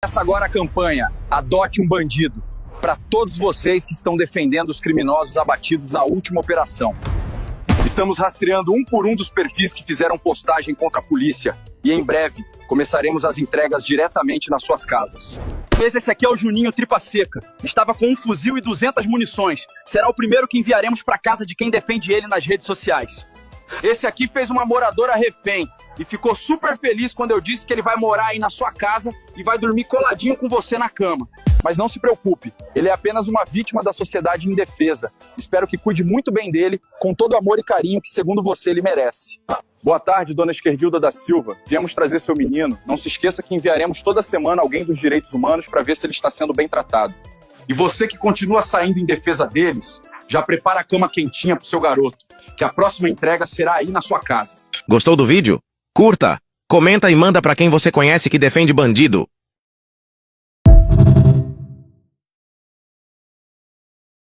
Começa agora a campanha Adote um Bandido, para todos vocês que estão defendendo os criminosos abatidos na última operação. Estamos rastreando um por um dos perfis que fizeram postagem contra a polícia e em breve começaremos as entregas diretamente nas suas casas. Esse aqui é o Juninho Tripa Seca. Estava com um fuzil e 200 munições. Será o primeiro que enviaremos para casa de quem defende ele nas redes sociais. Esse aqui fez uma moradora refém e ficou super feliz quando eu disse que ele vai morar aí na sua casa e vai dormir coladinho com você na cama. Mas não se preocupe, ele é apenas uma vítima da sociedade indefesa. Espero que cuide muito bem dele, com todo o amor e carinho que, segundo você, ele merece. Boa tarde, dona Esquerdilda da Silva. Viemos trazer seu menino. Não se esqueça que enviaremos toda semana alguém dos direitos humanos para ver se ele está sendo bem tratado. E você que continua saindo em defesa deles, já prepara a cama quentinha pro seu garoto, que a próxima entrega será aí na sua casa. Gostou do vídeo? Curta, comenta e manda pra quem você conhece que defende bandido.